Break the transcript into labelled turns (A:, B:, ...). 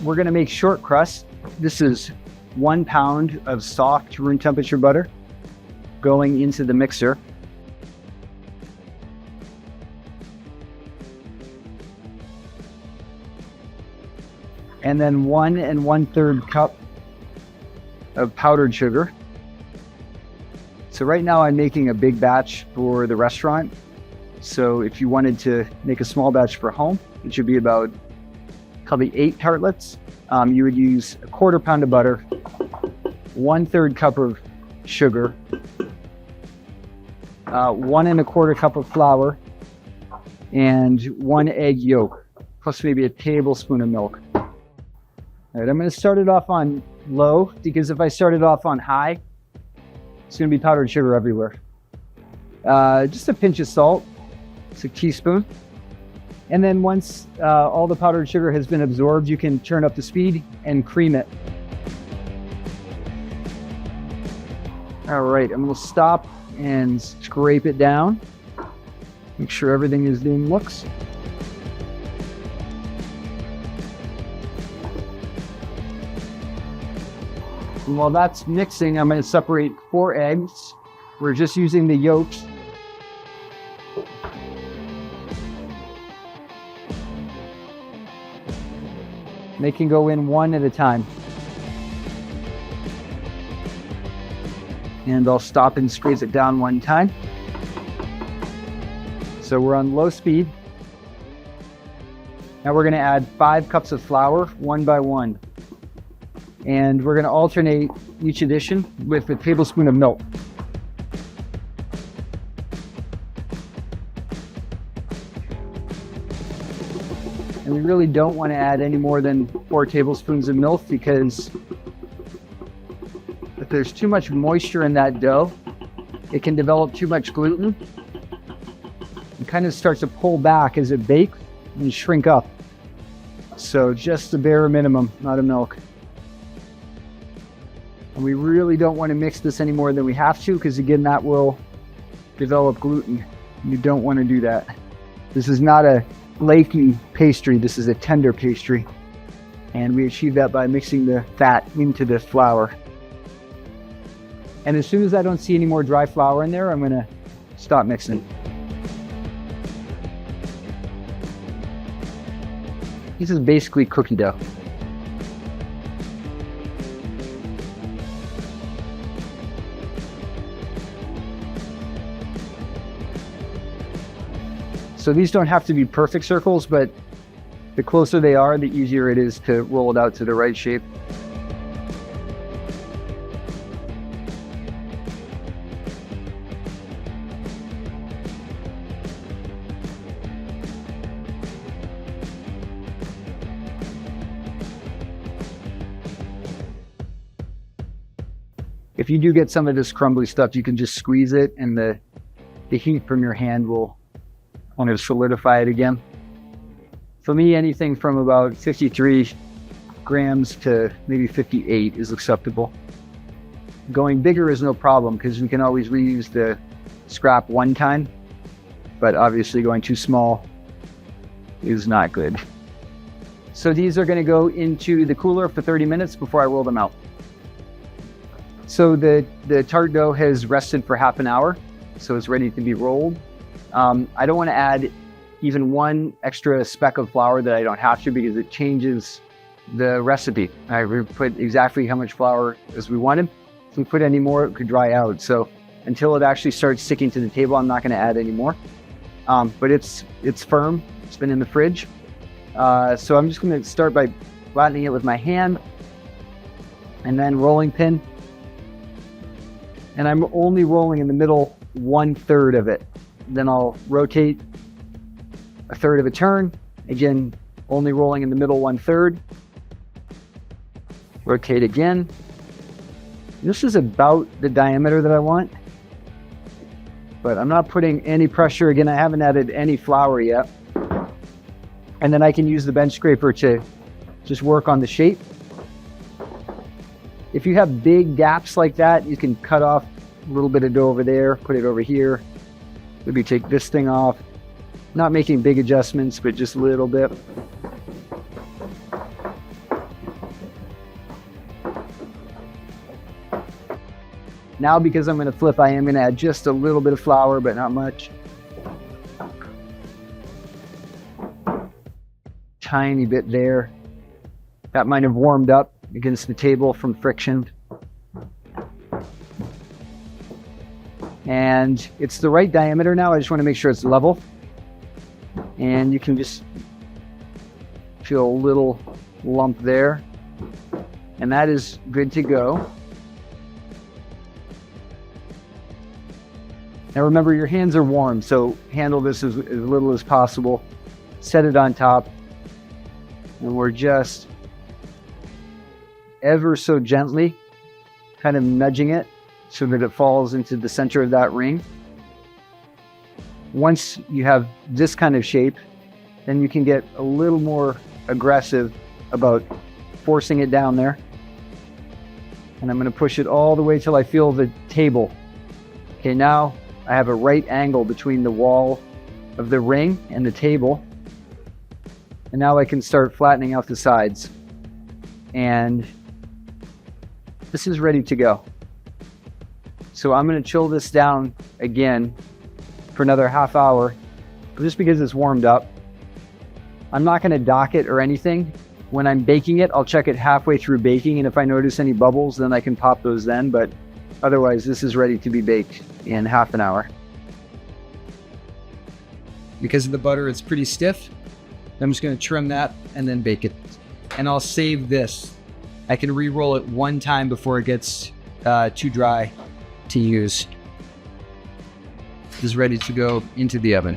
A: we're gonna make short crust. This is 1 pound of soft room temperature butter going into the mixer. And then 1 1/3 cup of powdered sugar. So right now I'm making a big batch for the restaurant. So if you wanted to make a small batch for home, it should be about probably 8 tartlets. You would use 1/4 pound of butter, 1/3 cup of sugar, 1 1/4 cup of flour, and 1 egg yolk, plus maybe a tablespoon of milk. All right, I'm going to start it off on low, because if I start it off on high, it's going to be powdered sugar everywhere. Just a pinch of salt, it's a teaspoon. And then once all the powdered sugar has been absorbed, you can turn up the speed and cream it. All right, I'm going to stop and scrape it down. Make sure everything is doing looks. And while that's mixing, I'm going to separate 4 eggs. We're just using the yolks. They can go in 1 at a time. And I'll stop and squeeze it down 1 time. So we're on low speed. Now we're going to add 5 cups of flour, 1 by 1. And we're going to alternate each addition with a tablespoon of milk. And we really don't want to add any more than 4 tablespoons of milk, because if there's too much moisture in that dough, it can develop too much gluten. It kind of starts to pull back as it bakes and shrink up. So just the bare minimum, not a milk. And we really don't want to mix this any more than we have to, because again, that will develop gluten. You don't want to do that. This is not a flaky pastry, this is a tender pastry. And we achieve that by mixing the fat into the flour. And as soon as I don't see any more dry flour in there, I'm going to stop mixing. This is basically cookie dough. So these don't have to be perfect circles, but the closer they are, the easier it is to roll it out to the right shape. If you do get some of this crumbly stuff, you can just squeeze it, and the heat from your hand will want to solidify it again. For me, anything from about 53 grams to maybe 58 is acceptable. Going bigger is no problem, because we can always reuse the scrap 1 time, but obviously going too small is not good. So these are going to go into the cooler for 30 minutes before I roll them out. So the tart dough has rested for half an hour, so it's ready to be rolled. I don't want to add even 1 extra speck of flour that I don't have to, because it changes the recipe. I put exactly how much flour as we wanted. If we put any more, it could dry out. So until it actually starts sticking to the table, I'm not going to add any more. But it's firm. It's been in the fridge. So I'm just going to start by flattening it with my hand, and then rolling pin. And I'm only rolling in the middle 1/3 of it. Then I'll rotate 1/3 of a turn. Again, only rolling in the middle 1/3. Rotate again. This is about the diameter that I want, but I'm not putting any pressure. Again, I haven't added any flour yet. And then I can use the bench scraper to just work on the shape. If you have big gaps like that, you can cut off a little bit of dough over there, put it over here. Maybe take this thing off. Not making big adjustments, but just a little bit. Now, because I'm going to flip, I am going to add just a little bit of flour, but not much. Tiny bit there. That might have warmed up against the table from friction. And it's the right diameter now. I just want to make sure it's level. And you can just feel a little lump there. And that is good to go. Now remember, your hands are warm, so handle this as little as possible. Set it on top. And we're just ever so gently kind of nudging it so that it falls into the center of that ring. Once you have this kind of shape, then you can get a little more aggressive about forcing it down there. And I'm going to push it all the way till I feel the table. Okay, now I have a right angle between the wall of the ring and the table. And now I can start flattening out the sides. And this is ready to go. So I'm going to chill this down again for another half hour, just because it's warmed up. I'm not going to dock it or anything. When I'm baking it, I'll check it halfway through baking, and if I notice any bubbles, then I can pop those then, but otherwise this is ready to be baked in half an hour. Because of the butter, it's pretty stiff. I'm just going to trim that and then bake it. And I'll save this. I can re-roll it one time before it gets too dry to use. This is ready to go into the oven.